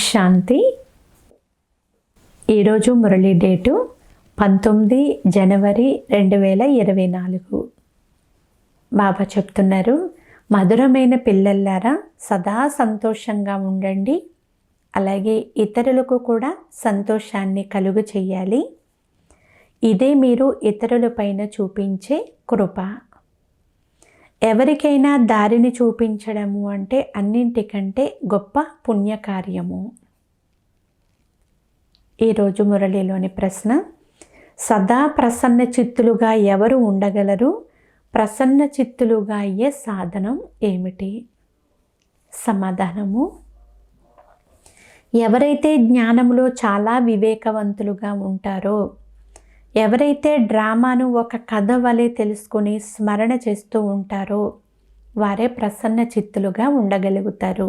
శాంతి. ఈరోజు మురళి డేటు 19 జనవరి 2024. బాబా చెప్తున్నారు, మధురమైన పిల్లల్లారా సదా సంతోషంగా ఉండండి, అలాగే ఇతరులకు కూడా సంతోషాన్ని కలుగు చేయాలి. ఇదే మీరు ఇతరులపైన చూపించే కృప. ఎవరికైనా దారిని చూపించడము అంటే అన్నింటికంటే గొప్ప పుణ్యకార్యము. ఈరోజు మురళిలోని ప్రశ్న, సదా ప్రసన్న చిత్తులుగా ఎవరు ఉండగలరు? ప్రసన్న చిత్తులుగా అయ్యే సాధనం ఏమిటి? సమాధానము, ఎవరైతే జ్ఞానంలో చాలా వివేకవంతులుగా ఉంటారో, ఎవరైతే డ్రామాను ఒక కథ వలె తెలుసుకొని స్మరణ చేస్తూ ఉంటారో వారే ప్రసన్న చిత్తులుగా ఉండగలుగుతారు.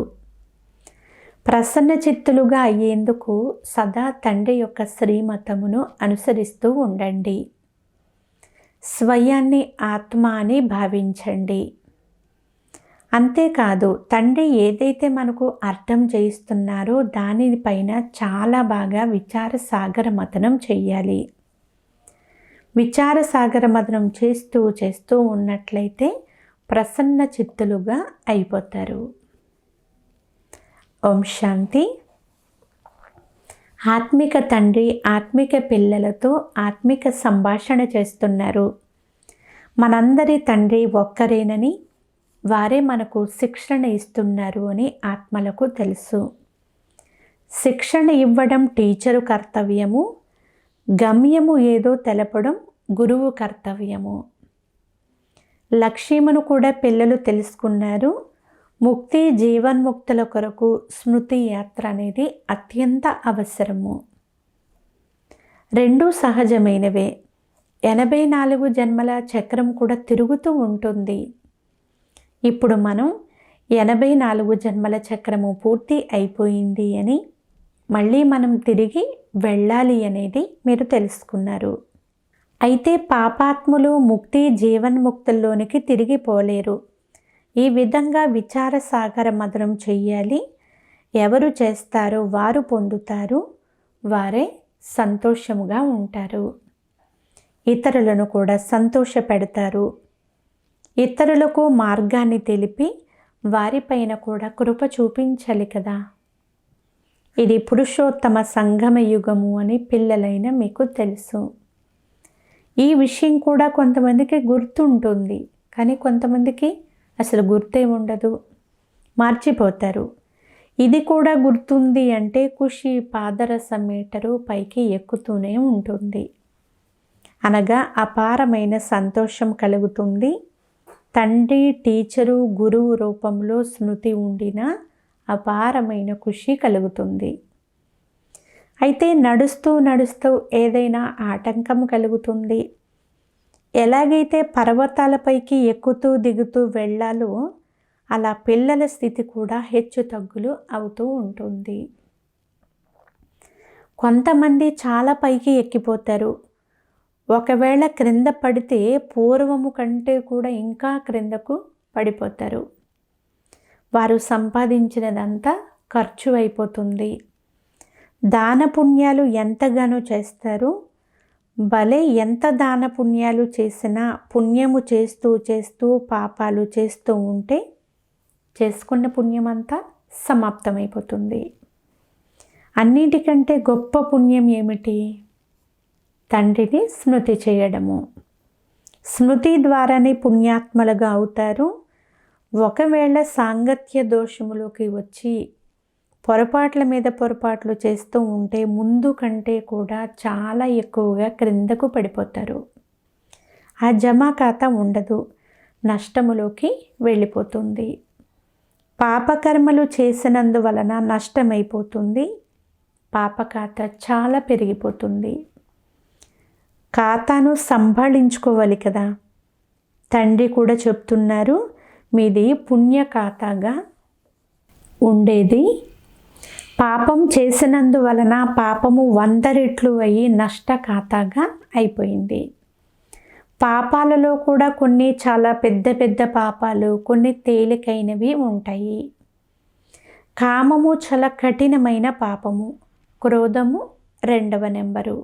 ప్రసన్న చిత్తులుగా అయ్యేందుకు సదా తండ్రి యొక్క శ్రీమతమును అనుసరిస్తూ ఉండండి. స్వయాన్ని ఆత్మ అని భావించండి. అంతేకాదు, తండ్రి ఏదైతే మనకు అర్థం చేయిస్తున్నారో దానిపైన చాలా బాగా విచార సాగర మథనం చెయ్యాలి. విచార సాగర మథనం చేస్తూ ఉన్నట్లయితే ప్రసన్న చిత్తులుగా అయిపోతారు. ఓం శాంతి. ఆత్మిక తండ్రి ఆత్మిక పిల్లలతో ఆత్మిక సంభాషణ చేస్తున్నారు. మనందరి తండ్రి ఒక్కరేనని, వారే మనకు శిక్షణ ఇస్తున్నారు అని ఆత్మలకు తెలుసు. శిక్షణ ఇవ్వడం టీచరు కర్తవ్యము, గమ్యము ఏదో తెలపడం గురువు కర్తవ్యము. లక్ష్యమును కూడా పిల్లలు తెలుసుకున్నారు. ముక్తి జీవన్ముక్తుల కొరకు స్మృతి యాత్ర అనేది అత్యంత అవసరము. రెండూ సహజమైనవే. 84 జన్మల చక్రం కూడా తిరుగుతూ ఉంటుంది. ఇప్పుడు మనం 84 జన్మల చక్రము పూర్తి అయిపోయింది అని, మళ్ళీ మనం తిరిగి వెళ్ళాలి అనేది మీరు తెలుసుకున్నారు. అయితే పాపాత్ములు ముక్తి జీవన్ముక్తుల్లోనికి తిరిగి పోలేరు. ఈ విధంగా విచార సాగర మథనం చెయ్యాలి. ఎవరు చేస్తారో వారు పొందుతారు, వారే సంతోషముగా ఉంటారు. ఇతరులను కూడా సంతోష పెడతారు. ఇతరులకు మార్గాన్ని తెలిపి వారిపైన కూడా కృప చూపించాలి కదా. ఇది పురుషోత్తమ సంగమ యుగము అని పిల్లలైన మీకు తెలుసు. ఈ విషయం కూడా కొంతమందికి గుర్తుంటుంది, కానీ కొంతమందికి అసలు గుర్తే ఉండదు, మార్చిపోతారు. ఇది కూడా గుర్తుంది అంటే ఖుషి పాదరసం మీటరు పైకి ఎక్కుతూనే ఉంటుంది. అనగా అపారమైన సంతోషం కలుగుతుంది. తండ్రి టీచరు గురువు రూపంలో స్మృతి ఉండిన అపారమైన ఖుషి కలుగుతుంది. అయితే నడుస్తూ ఏదైనా ఆటంకం కలుగుతుంది. ఎలాగైతే పర్వతాలపైకి ఎక్కుతూ దిగుతూ వెళ్ళాలో అలా పిల్లల స్థితి కూడా హెచ్చు తగ్గులు అవుతూ ఉంటుంది. కొంతమంది చాలా పైకి ఎక్కిపోతారు. ఒకవేళ క్రింద పడితే పూర్వము కంటే కూడా ఇంకా క్రిందకు పడిపోతారు. వారు సంపాదించినదంతా ఖర్చు అయిపోతుంది. దాన పుణ్యాలు ఎంతగానో చేస్తారు. భలే ఎంత దాన పుణ్యాలు చేసినా పుణ్యము చేస్తూ పాపాలు చేస్తూ ఉంటే చేసుకున్న పుణ్యమంతా సమాప్తమైపోతుంది. అన్నిటికంటే గొప్ప పుణ్యం ఏమిటి? తండ్రిని స్మృతి చేయడము. స్మృతి ద్వారానే పుణ్యాత్మలుగా అవుతారు. ఒకవేళ సాంగత్య దోషములోకి వచ్చి పొరపాట్ల మీద పొరపాట్లు చేస్తూ ఉంటే ముందు కంటే కూడా చాలా ఎక్కువగా క్రిందకు పడిపోతారు. ఆ జమా ఖాతా ఉండదు, నష్టములోకి వెళ్ళిపోతుంది. పాపకర్మలు చేసినందువలన నష్టమైపోతుంది. పాప ఖాతా చాలా పెరిగిపోతుంది. ఖాతాను సంభాళించుకోవాలి కదా. తండ్రి కూడా చెప్తున్నారు, మీది పుణ్య ఖాతాగా ఉండేది. పాపం చేసినందువలన పాపము 100 రెట్లు అయ్యి నష్ట ఖాతాగా అయిపోయింది. పాపాలలో కూడా కొన్ని చాలా పెద్ద పెద్ద పాపాలు, కొన్ని తేలికైనవి ఉంటాయి. కామము చాలా కఠినమైన పాపము. క్రోధము 2వ నెంబరు.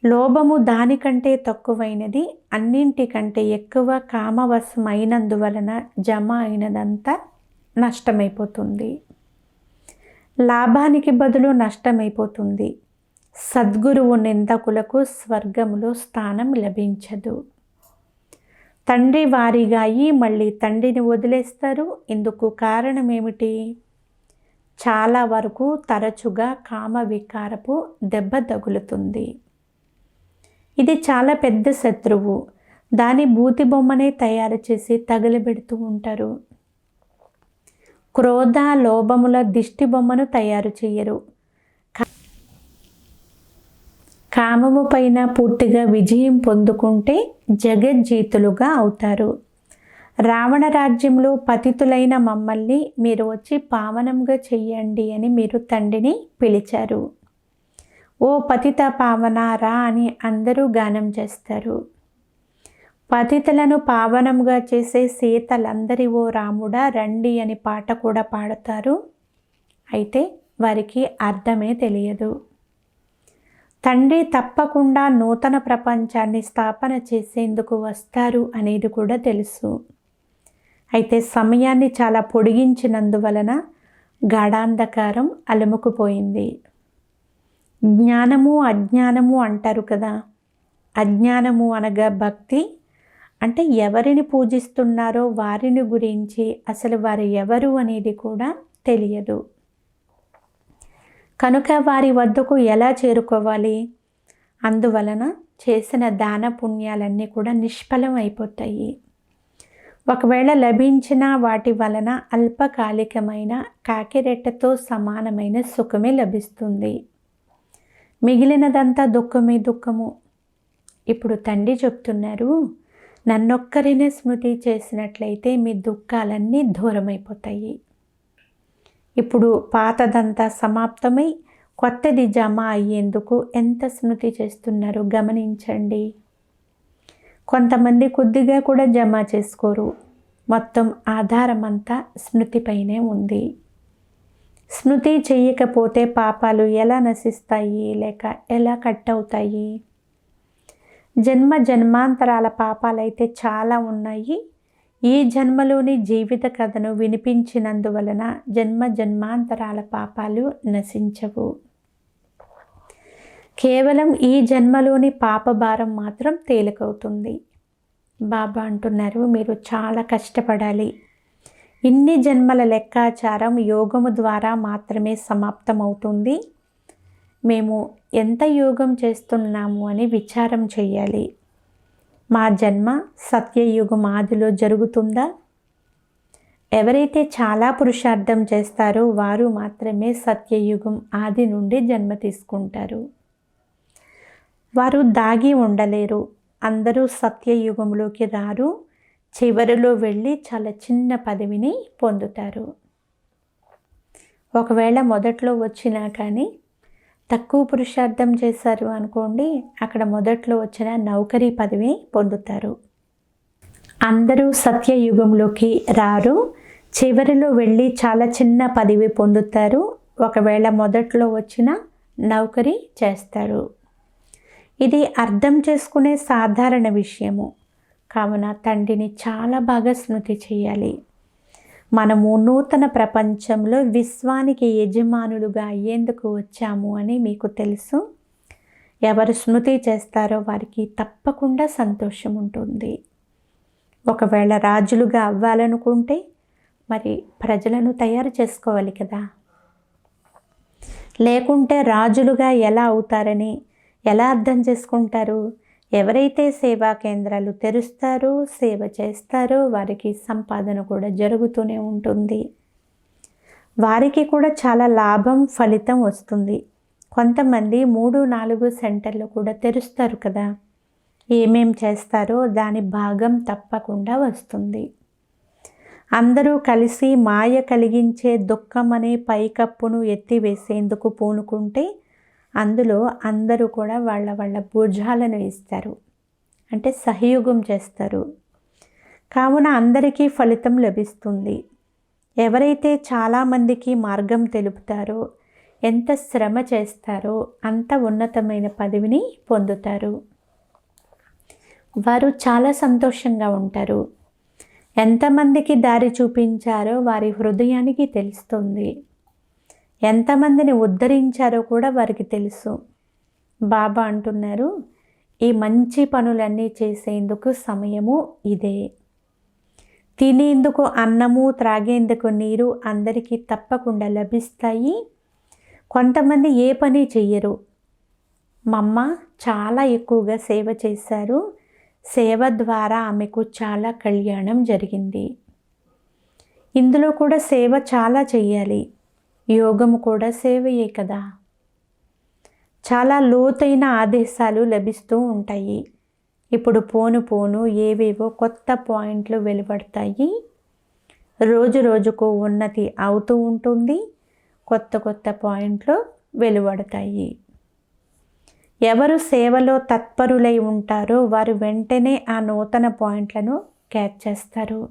లోభము దానికంటే తక్కువైనది. అన్నింటికంటే ఎక్కువ కామవశమైనందువలన జమ అయినదంతా నష్టమైపోతుంది. లాభానికి బదులు నష్టమైపోతుంది. సద్గురువు నిందకులకు స్వర్గములో స్థానం లభించదు. తండ్రి వారిగా అయి మళ్ళీ తండ్రిని వదిలేస్తారు. ఇందుకు కారణం ఏమిటి? చాలా వరకు తరచుగా కామ వికారపు దెబ్బ తగులుతుంది. ఇది చాలా పెద్ద శత్రువు. దాని బూతి బొమ్మనే తయారు చేసి తగలబెడుతూ ఉంటారు. క్రోధ లోభముల దిష్టి బొమ్మను తయారు చేయరు. కామము పైన పూర్తిగా విజయం పొందుకుంటే జగజ్జీతులుగా అవుతారు. రావణ రాజ్యంలో పతితులైన మమ్మల్ని మీరు వచ్చి పావనంగా చెయ్యండి అని మీరు తండ్రిని పిలిచారు. ఓ పతిత పావన రా అని అందరూ గానం చేస్తారు. పతితులను పావనంగా చేసే సీతలందరి ఓ రాముడా రండి అని పాట కూడా పాడతారు. అయితే వారికి అర్థమే తెలియదు. తండ్రి తప్పకుండా నూతన ప్రపంచాన్ని స్థాపన చేసేందుకు వస్తారు అనేది కూడా తెలుసు. అయితే సమయాన్ని చాలా పొడిగించినందువలన గాఢాంధకారం అలుముకుపోయింది. జ్ఞానము అజ్ఞానము అంటారు కదా. అజ్ఞానము అనగా భక్తి, అంటే ఎవరిని పూజిస్తున్నారో వారిని గురించి అసలు వారు ఎవరు అనేది కూడా తెలియదు. కనుక వారి వద్దకు ఎలా చేరుకోవాలి? అందువలన చేసిన దాన పుణ్యాలన్నీ కూడా నిష్ఫలం అయిపోతాయి. ఒకవేళ లభించిన వాటి వలన అల్పకాలికమైన కాకిరెట్టతో సమానమైన సుఖమే లభిస్తుంది. మిగిలినదంతా దుఃఖమే దుఃఖము. ఇప్పుడు తండ్రి చెప్తున్నారు, నన్నొక్కరినే స్మృతి చేసినట్లయితే మీ దుఃఖాలన్నీ దూరమైపోతాయి. ఇప్పుడు పాతదంతా సమాప్తమై కొత్తది జమ అయ్యేందుకు ఎంత స్మృతి చేస్తున్నారో గమనించండి. కొంతమంది కొద్దిగా కూడా జమ చేసుకోరు. మొత్తం ఆధారం అంతా స్మృతిపైనే ఉంది. స్మృతి చేయకపోతే పాపాలు ఎలా నశిస్తాయి లేక ఎలా కట్ అవుతాయి? జన్మ జన్మాంతరాల పాపాలైతే చాలా ఉన్నాయి. ఈ జన్మలోని జీవిత కథను వినిపించినందువలన జన్మ జన్మాంతరాల పాపాలు నశించవు. కేవలం ఈ జన్మలోని పాపభారం మాత్రం తేలికవుతుంది. బాబా అంటున్నారు, మీరు చాలా కష్టపడాలి. ఇన్ని జన్మల లెక్కాచారం యోగము ద్వారా మాత్రమే సమాప్తమవుతుంది. మేము ఎంత యోగం చేస్తున్నాము అని విచారం చేయాలి. మా జన్మ సత్యయుగం ఆదిలో జరుగుతుందా? ఎవరైతే చాలా పురుషార్థం చేస్తారో వారు మాత్రమే సత్యయుగం ఆది నుండి జన్మ తీసుకుంటారు. వారు దాగి ఉండలేరు. అందరూ సత్యయుగంలోకి రారు. చివరిలో వెళ్ళి చాలా చిన్న పదవిని పొందుతారు. ఒకవేళ మొదట్లో వచ్చినా కానీ తక్కువ పురుషార్థం చేశారు అనుకోండి, అక్కడ మొదట్లో వచ్చిన నౌకరీ పదవి పొందుతారు. అందరూ సత్యయుగంలోకి రారు. చివరిలో వెళ్ళి చాలా చిన్న పదవి పొందుతారు. ఒకవేళ మొదట్లో వచ్చిన నౌకరీ చేస్తారు. ఇది అర్థం చేసుకునే సాధారణ విషయము. కావున తండ్రిని చాలా బాగా స్మృతి చేయాలి. మనము నూతన ప్రపంచంలో విశ్వానికి యజమానులుగా అయ్యేందుకు వచ్చాము అని మీకు తెలుసు. ఎవరు స్మృతి చేస్తారో వారికి తప్పకుండా సంతోషం ఉంటుంది. ఒకవేళ రాజులుగా అవ్వాలనుకుంటే మరి ప్రజలను తయారు చేసుకోవాలి కదా. లేకుంటే రాజులుగా ఎలా అవుతారని ఎలా అర్థం చేసుకుంటారు? ఎవరైతే సేవా కేంద్రాలు తెరుస్తారో సేవ చేస్తారో వారికి సంపాదన కూడా జరుగుతూనే ఉంటుంది. వారికి కూడా చాలా లాభం ఫలితం వస్తుంది. కొంతమంది 3-4 సెంటర్లు కూడా తెరుస్తారు కదా. ఏమేం చేస్తారో దాని భాగం తప్పకుండా వస్తుంది. అందరూ కలిసి మాయ కలిగించే దుఃఖం అనే పైకప్పును ఎత్తివేసేందుకు పూనుకుంటే అందులో అందరూ కూడా వాళ్ళ వాళ్ళ భుజాలను ఇస్తారు, అంటే సహయోగం చేస్తారు. కావున అందరికీ ఫలితం లభిస్తుంది. ఎవరైతే చాలామందికి మార్గం తెలుపుతారో, ఎంత శ్రమ చేస్తారో అంత ఉన్నతమైన పదవిని పొందుతారు. వారు చాలా సంతోషంగా ఉంటారు. ఎంతమందికి దారి చూపించారో వారి హృదయానికి తెలుస్తుంది. ఎంతమందిని ఉద్ధరించారో కూడా వారికి తెలుసు. బాబా అంటున్నారు, ఈ మంచి పనులన్నీ చేసేందుకు సమయము ఇదే. తినేందుకు అన్నము, త్రాగేందుకు నీరు అందరికీ తప్పకుండా లభిస్తాయి. కొంతమంది ఏ పని చెయ్యరు. మమ్మ చాలా ఎక్కువగా సేవ చేశారు. సేవ ద్వారా ఆమెకు చాలా కళ్యాణం జరిగింది. ఇందులో కూడా సేవ చాలా చెయ్యాలి. యోగము కూడా సేవయే కదా. చాలా లోతైన ఆదేశాలు లభిస్తూ ఉంటాయి. ఇప్పుడు పోను పోను ఏవేవో కొత్త పాయింట్లు వెలువడతాయి. రోజు రోజుకు ఉన్నతి అవుతూ ఉంటుంది. కొత్త కొత్త పాయింట్లు వెలువడతాయి. ఎవరు సేవలో తత్పరులై ఉంటారో వారు వెంటనే ఆ నూతన పాయింట్లను క్యాచ్ చేస్తారు.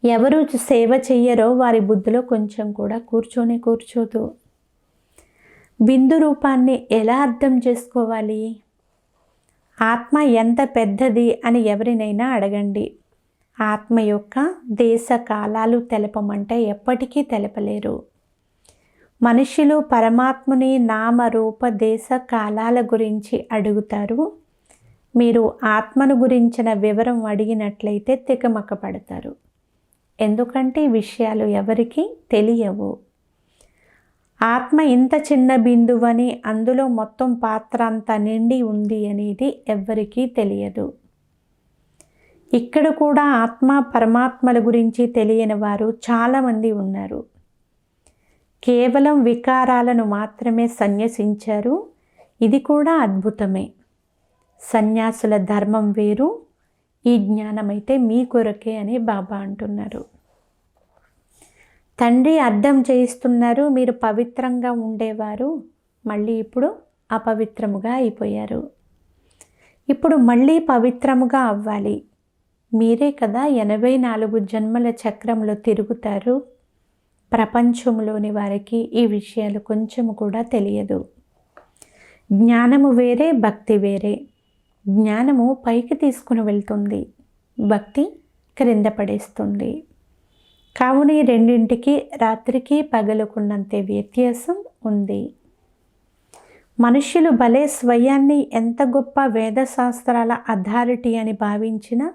ఎవరు సేవ చెయ్యరో వారి బుద్ధిలో కొంచెం కూడా కూర్చోదు. బిందు రూపాన్ని ఎలా అర్థం చేసుకోవాలి? ఆత్మ ఎంత పెద్దది అని ఎవరినైనా అడగండి. ఆత్మ యొక్క దేశ కాలాలు తెలపమంటే ఎప్పటికీ తెలపలేరు. మనుషులు పరమాత్మని నామ రూప దేశ కాలాల గురించి అడుగుతారు. మీరు ఆత్మను గురించిన వివరం అడిగినట్లయితే తికమక పడతారు. ఎందుకంటే ఈ విషయాలు ఎవరికీ తెలియవు. ఆత్మ ఇంత చిన్న బిందువని, అందులో మొత్తం పాత్ర అంతా నిండి ఉంది అనేది ఎవ్వరికీ తెలియదు. ఇక్కడ కూడా ఆత్మ పరమాత్మల గురించి తెలియని వారు చాలామంది ఉన్నారు. కేవలం వికారాలను మాత్రమే సన్యసించారు. ఇది కూడా అద్భుతమే. సన్యాసుల ధర్మం వేరు, ఈ జ్ఞానమైతే మీ కొరకే అని బాబా అంటున్నారు. తండ్రి అర్థం చేయిస్తున్నారు, మీరు పవిత్రంగా ఉండేవారు, మళ్ళీ ఇప్పుడు అపవిత్రముగా అయిపోయారు. ఇప్పుడు మళ్ళీ పవిత్రముగా అవ్వాలి. మీరే కదా 84 జన్మల చక్రంలో తిరుగుతారు. ప్రపంచంలోని వారికి ఈ విషయాలు కొంచెము కూడా తెలియదు. జ్ఞానము వేరే, భక్తి వేరే. జ్ఞానము పైకి తీసుకుని వెళ్తుంది, భక్తి క్రింద పడేస్తుంది. కావున ఈ రెండింటికి రాత్రికి పగలుకున్నంతే వ్యత్యాసం ఉంది. మనుష్యులు భలే స్వయాన్ని ఎంత గొప్ప వేదశాస్త్రాల అథారిటీ అని భావించినా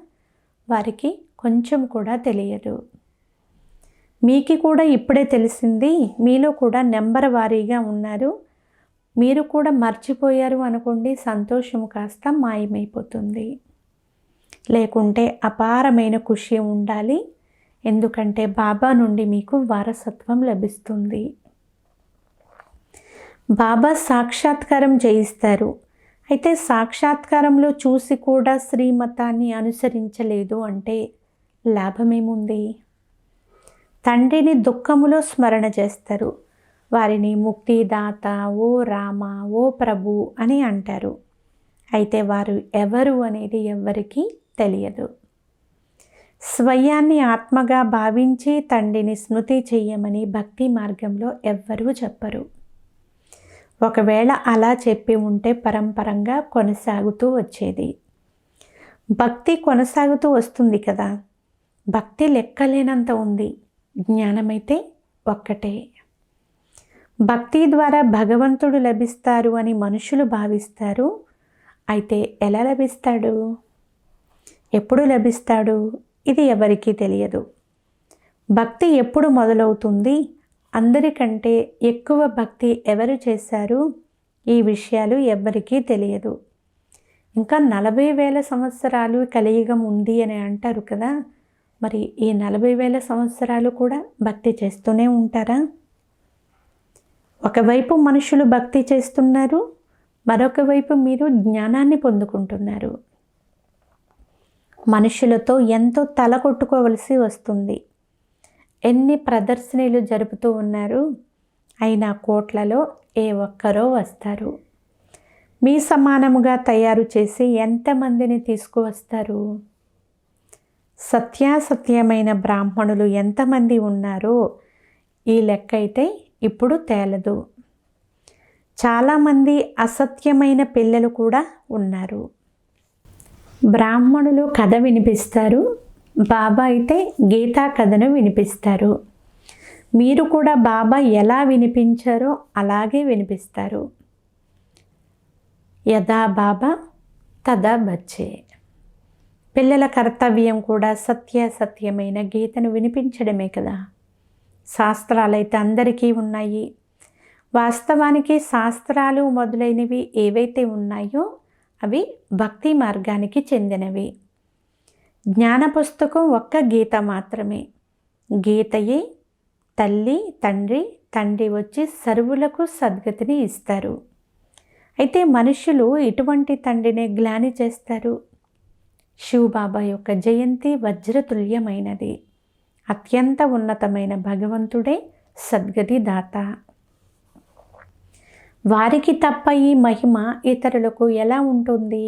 వారికి కొంచెం కూడా తెలియదు. మీకు కూడా ఇప్పుడే తెలిసింది. మీలో కూడా నెంబర్ వారీగా ఉన్నారు. మీరు కూడా మర్చిపోయారు అనుకోండి, సంతోషం కాస్త మాయమైపోతుంది. లేకుంటే అపారమైన ఖుషి ఉండాలి. ఎందుకంటే బాబా నుండి మీకు వారసత్వం లభిస్తుంది. బాబా సాక్షాత్కారం చేయిస్తారు. అయితే సాక్షాత్కారంలో చూసి కూడా శ్రీమతాన్ని అనుసరించలేదు అంటే లాభమేముంది? తండ్రిని దుఃఖములో స్మరణ చేస్తారు. వారిని ముక్తిదాత, ఓ రామ, ఓ ప్రభు అని అంటారు. అయితే వారు ఎవరు అనేది ఎవ్వరికీ తెలియదు. స్వయాన్ని ఆత్మగా భావించి తండ్రిని స్మృతి చెయ్యమని భక్తి మార్గంలో ఎవ్వరూ చెప్పరు. ఒకవేళ అలా చెప్పి ఉంటే పరంపరంగా కొనసాగుతూ వచ్చేది. భక్తి కొనసాగుతూ వస్తుంది కదా. భక్తి లెక్కలేనంత ఉంది. జ్ఞానమైతే ఒక్కటే. భక్తి ద్వారా భగవంతుడు లభిస్తారు అని మనుషులు భావిస్తారు. అయితే ఎలా లభిస్తాడు? ఎప్పుడు లభిస్తాడు? ఇది ఎవరికీ తెలియదు. భక్తి ఎప్పుడు మొదలవుతుంది? అందరికంటే ఎక్కువ భక్తి ఎవరు చేశారు? ఈ విషయాలు ఎవ్వరికీ తెలియదు. ఇంకా 40,000 సంవత్సరాలు కలియుగం ఉంది అని అంటారు కదా. మరి ఈ 40,000 సంవత్సరాలు కూడా భక్తి చేస్తూనే ఉంటారా? ఒకవైపు మనుషులు భక్తి చేస్తున్నారు, మరొక వైపు మీరు జ్ఞానాన్ని పొందుకుంటున్నారు. మనుషులతో ఎంతో తల కొట్టుకోవలసి వస్తుంది. ఎన్ని ప్రదర్శనలు జరుపుతూ ఉన్నారు. అయినా కోట్లలో ఏ ఒక్కరో వస్తారు. మీ సమానముగా తయారు చేసి ఎంతమందిని తీసుకువస్తారు? సత్యాసత్యమైన బ్రాహ్మణులు ఎంతమంది ఉన్నారో ఈ లెక్క అయితే ఇప్పుడు తేలదు. చాలామంది అసత్యమైన పిల్లలు కూడా ఉన్నారు. బ్రాహ్మణులు కథ వినిపిస్తారు, బాబా అయితే గీతా కథను వినిపిస్తారు. మీరు కూడా బాబా ఎలా వినిపించారో అలాగే వినిపిస్తారు. యథా బాబా తదా బచ్చే. పిల్లల కర్తవ్యం కూడా సత్యమైన గీతను వినిపించడమే కదా. శాస్త్రాలైతే అందరికీ ఉన్నాయి. వాస్తవానికి శాస్త్రాలు మొదలైనవి ఏవైతే ఉన్నాయో అవి భక్తి మార్గానికి చెందినవి. జ్ఞాన పుస్తకం ఒక్క గీత మాత్రమే. గీతయే తల్లి తండ్రి వచ్చి సర్వులకు సద్గతిని ఇస్తారు. అయితే మనుషులు ఇటువంటి తండ్రినే గ్లాని చేస్తారు. శివబాబా యొక్క జయంతి వజ్రతుల్యమైనది. అత్యంత ఉన్నతమైన భగవంతుడే సద్గతి దాత. వారికి తప్ప ఈ మహిమ ఇతరులకు ఎలా ఉంటుంది?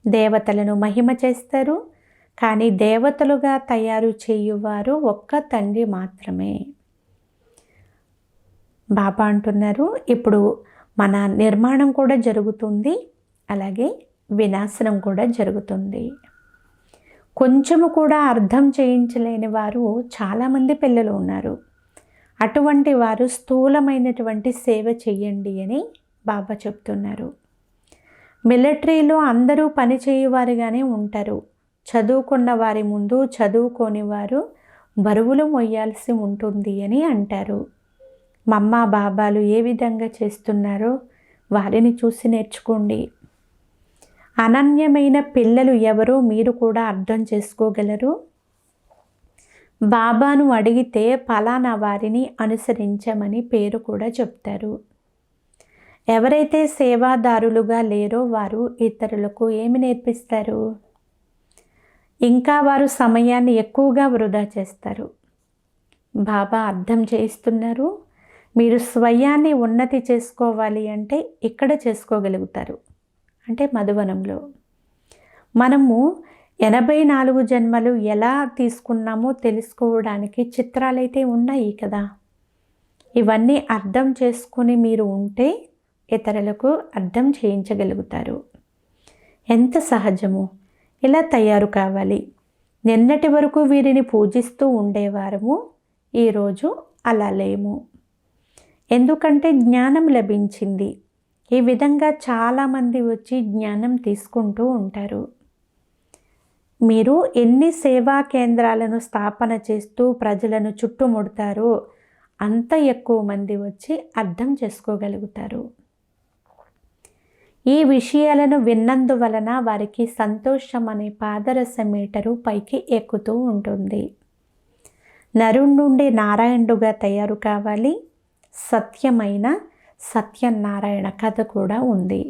దేవతలను మహిమ చేస్తారు, కానీ దేవతలుగా తయారు చేయువారు ఒక్క తండ్రి మాత్రమే. బాబా అంటున్నారు, ఇప్పుడు మన నిర్మాణం కూడా జరుగుతుంది, అలాగే వినాశనం కూడా జరుగుతుంది. కొంచెము కూడా అర్థం చేయించలేని వారు చాలామంది పిల్లలు ఉన్నారు. అటువంటి వారు స్థూలమైనటువంటి సేవ చెయ్యండి అని బాబా చెప్తున్నారు. మిలిటరీలో అందరూ పని చేయువారుగానే ఉంటారు. చదువుకున్న వారి ముందు చదువుకోని వారు బరువులు మొయ్యాల్సి ఉంటుంది అని అంటారు. మమ్మ బాబాలు ఏ విధంగా చేస్తున్నారో వారిని చూసి నేర్చుకోండి. అనన్యమైన పిల్లలు ఎవరో మీరు కూడా అర్థం చేసుకోగలరు. బాబాను అడిగితే ఫలానా వారిని అనుసరించమని పేరు కూడా చెప్తారు. ఎవరైతే సేవాదారులుగా లేరో వారు ఇతరులకు ఏమి నేర్పిస్తారు? ఇంకా వారు సమయాన్ని ఎక్కువగా వృధా చేస్తారు. బాబా అర్థం చేయిస్తున్నారు, మీరు స్వయాన్ని ఉన్నతి చేసుకోవాలి అంటే ఇక్కడ చేసుకోగలుగుతారు, అంటే మధువనంలో. మనము 84 జన్మలు ఎలా తీసుకున్నామో తెలుసుకోవడానికి చిత్రాలైతే ఉన్నాయి కదా. ఇవన్నీ అర్థం చేసుకుని మీరు ఉంటే ఇతరులకు అర్థం చేయించగలుగుతారు. ఎంత సహజము, ఇలా తయారు కావాలి. నిన్నటి వరకు వీరిని పూజిస్తూ ఉండేవారము, ఈరోజు అలా లేము. ఎందుకంటే జ్ఞానం లభించింది. ఈ విధంగా చాలామంది వచ్చి జ్ఞానం తీసుకుంటూ ఉంటారు. మీరు ఎన్ని సేవా కేంద్రాలను స్థాపన చేస్తూ ప్రజలను చుట్టుముడతారో అంత ఎక్కువ మంది వచ్చి అర్థం చేసుకోగలుగుతారు. ఈ విషయాలను విన్నందువలన వారికి సంతోషం అనే పాదరస మీటరు పైకి ఎక్కుతూ ఉంటుంది. నరుడి నుండి నారాయణుడుగా తయారు కావాలి. సత్యమైన సత్యనారాయణ కథ కూడా ఉంది.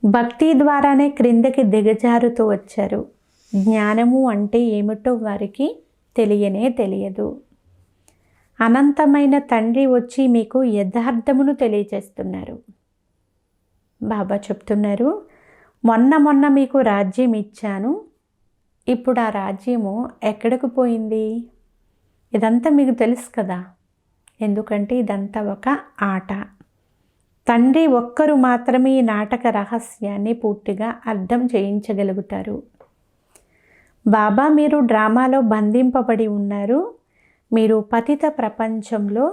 భక్తి ద్వారానే క్రిందకి దిగజారుతూ వచ్చారు. జ్ఞానము అంటే ఏమిటో వారికి తెలియదు. అనంతమైన తండ్రి వచ్చి మీకు యథార్థమును తెలియజేస్తున్నారు. బాబా చెప్తున్నారు, మొన్న మీకు రాజ్యం ఇచ్చాను, ఇప్పుడు ఆ రాజ్యము ఎక్కడికి పోయింది? ఇదంతా మీకు తెలుసు కదా, ఎందుకంటే ఇదంతా ఒక ఆట. తండ్రి ఒక్కరు మాత్రమే ఈ నాటక రహస్యాన్ని పూర్తిగా అర్థం చేయించగలుగుతారు. బాబా, మీరు డ్రామాలో బంధింపబడి ఉన్నారు. మీరు పతిత ప్రపంచంలో,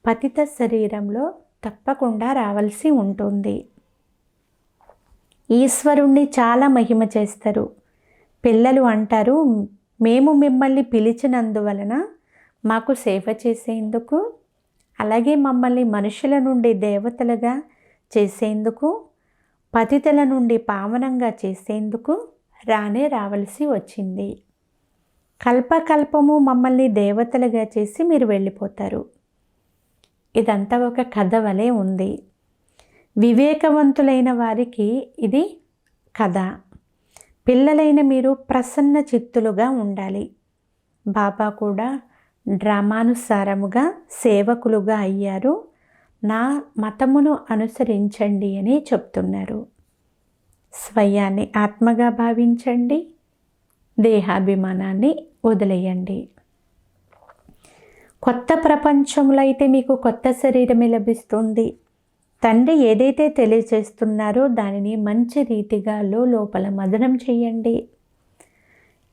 పతిత శరీరంలో తప్పకుండా రావాల్సి ఉంటుంది. ఈశ్వరుణ్ణి చాలా మహిమ చేస్తారు. పిల్లలు అంటారు, మేము మిమ్మల్ని పిలిచినందువలన మాకు సేవ చేసేందుకు, అలాగే మమ్మల్ని మనుషుల నుండి దేవతలుగా చేసేందుకు, పతితుల నుండి పావనంగా చేసేందుకు రావలసి వచ్చింది. కల్పకల్పము మమ్మల్ని దేవతలుగా చేసి మీరు వెళ్ళిపోతారు. ఇదంతా ఒక కథ వలె ఉంది. వివేకవంతులైన వారికి ఇది కథ. పిల్లలైన మీరు ప్రసన్న చిత్తులుగా ఉండాలి. బాబా కూడా డ్రామానుసారముగా సేవకులుగా అయ్యారు. నా మతమును అనుసరించండి అని చెప్తున్నారు. స్వయాన్ని ఆత్మగా భావించండి. దేహాభిమానాన్ని వదిలేయండి. కొత్త ప్రపంచంలో అయితే మీకు కొత్త శరీరమే లభిస్తుంది. తండ్రి ఏదైతే తెలియచేస్తున్నారో దానిని మంచి రీతిగా లోపల మదనం చేయండి.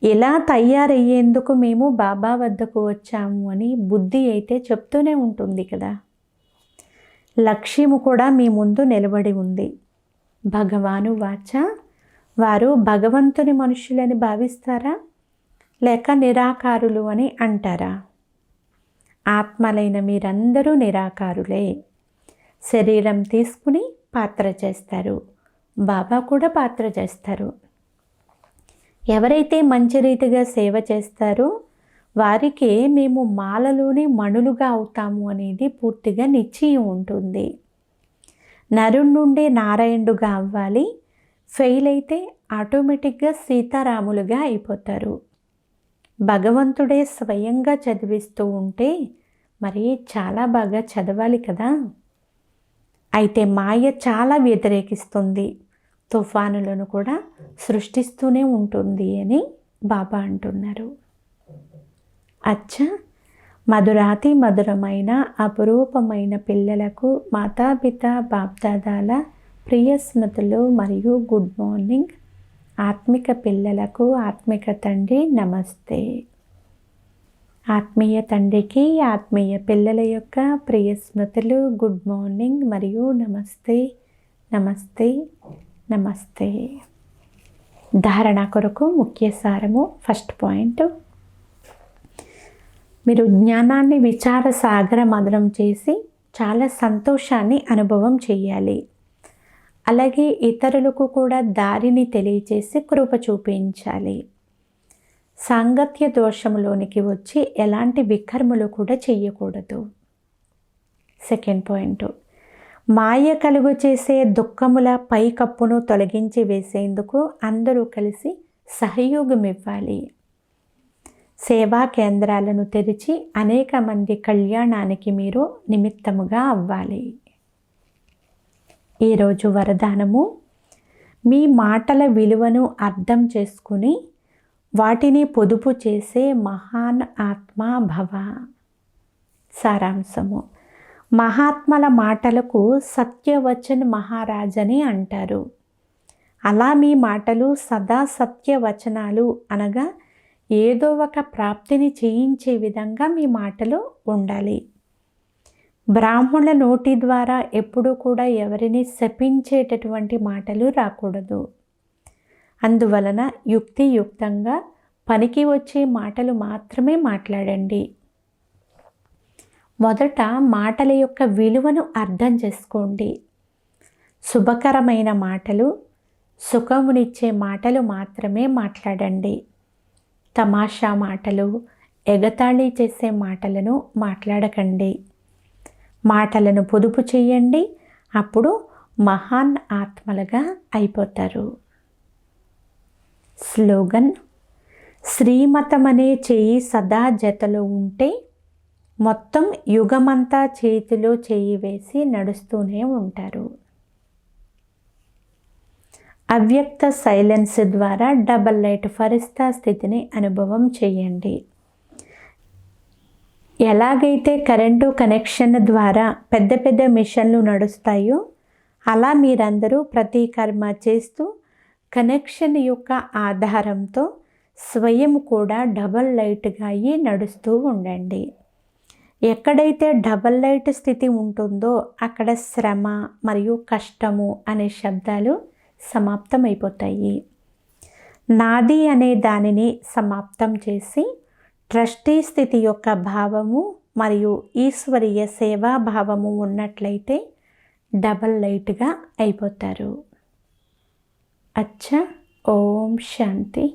ఇలా తయారయ్యేందుకు మేము బాబా వద్దకు వచ్చాము అని బుద్ధి అయితే చెప్తూనే ఉంటుంది కదా. లక్ష్యము కూడా మీ ముందు నిలబడి ఉంది. భగవాను వాచ, వారు భగవంతుని మనుషులని భావిస్తారా లేక నిరాకారులు అని అంటారా? ఆత్మలైన మీరందరూ నిరాకారులే. శరీరం తీసుకుని పాత్ర చేస్తారు, బాబా కూడా పాత్ర చేస్తారు. ఎవరైతే మంచి రీతిగా సేవ చేస్తారో వారికి మేము మాలలోని మణులుగా అవుతాము అనేది పూర్తిగా నిశ్చయం ఉంటుంది. నరుడి నుండి నారాయణుడుగా అవ్వాలి. ఫెయిల్ అయితే ఆటోమేటిక్గా సీతారాములుగా అయిపోతారు. భగవంతుడే స్వయంగా చదివిస్తూ ఉంటే మరి చాలా బాగా చదవాలి కదా. అయితే మాయ చాలా వ్యతిరేకిస్తుంది, తుఫానులను కూడా సృష్టిస్తూనే ఉంటుంది అని బాబా అంటున్నారు. అచ్చా, మధురాతి మధురమైన అపురూపమైన పిల్లలకు మాతాపిత బాప్దాదాల ప్రియ స్మృతులు మరియు గుడ్ మార్నింగ్. ఆత్మిక పిల్లలకు ఆత్మిక తండ్రి నమస్తే. ఆత్మీయ తండ్రికి ఆత్మీయ పిల్లల యొక్క ప్రియ స్మృతులు, గుడ్ మార్నింగ్ మరియు నమస్తే నమస్తే నమస్తే. ధారణ కొరకు ముఖ్య సారము. ఫస్ట్ పాయింట్, మీరు జ్ఞానాన్ని విచార సాగర మదనం చేసి చాలా సంతోషాన్ని అనుభవం చేయాలి. అలాగే ఇతరులకు కూడా దారిని తెలియచేసి కృప చూపించాలి. సాంగత్య దోషంలోనికి వచ్చి ఎలాంటి వికర్మలు కూడా చెయ్యకూడదు. సెకండ్ పాయింట్, మాయ కలుగు చేసే దుఃఖముల పైకప్పును తొలగించి వేసేందుకు అందరూ కలిసి సహయోగం ఇవ్వాలి. సేవా కేంద్రాలను తెరిచి అనేక మంది కళ్యాణానికి మీరు నిమిత్తముగా అవ్వాలి. ఈరోజు వరదానము, మీ మాటల విలువను అర్థం చేసుకుని వాటిని పొదుపు చేసే మహాన్ ఆత్మా భవ. సారాంశము, మహాత్మల మాటలకు సత్యవచన్ మహారాజ్ అని అంటారు. అలా మీ మాటలు సదా సత్యవచనాలు అనగా ఏదో ఒక ప్రాప్తిని చేయించే విధంగా మీ మాటలు ఉండాలి. బ్రాహ్మణుల నోటి ద్వారా ఎప్పుడూ కూడా ఎవరిని శపించేటటువంటి మాటలు రాకూడదు. అందువలన యుక్తియుక్తంగా పనికి వచ్చే మాటలు మాత్రమే మాట్లాడండి. మొదట మాటల యొక్క విలువను అర్థం చేసుకోండి. శుభకరమైన మాటలు, సుఖమునిచ్చే మాటలు మాత్రమే మాట్లాడండి. తమాషా మాటలు, ఎగతాళి చేసే మాటలను మాట్లాడకండి. మాటలను పొదుపు చేయండి, అప్పుడు మహాన్ ఆత్మలుగా అయిపోతారు. స్లోగన్, శ్రీమతం అనే చేయి సదా జతలో ఉంటే మొత్తం యుగమంతా చేతిలో చేయి వేసి నడుస్తూనే ఉంటారు. అవ్యక్త సైలెన్స్ ద్వారా డబల్ లైట్ ఫరిస్తా స్థితిని అనుభవం చేయండి. ఎలాగైతే కరెంటు కనెక్షన్ ద్వారా పెద్ద పెద్ద మిషన్లు నడుస్తాయో అలా మీరందరూ ప్రతి కర్మ చేస్తూ కనెక్షన్ యొక్క ఆధారంతో స్వయం కూడా డబల్ లైట్గా అయ్యి నడుస్తూ ఉండండి. ఎక్కడైతే డబల్ లైట్ స్థితి ఉంటుందో అక్కడ శ్రమ మరియు కష్టము అనే శబ్దాలు సమాప్తమైపోతాయి. నాది అనే దానిని సమాప్తం చేసి ట్రస్టీ స్థితి యొక్క భావము మరియు ఈశ్వరీయ సేవా భావము ఉన్నట్లయితే డబల్ లైట్గా అయిపోతారు. అచ్చా, ఓం శాంతి.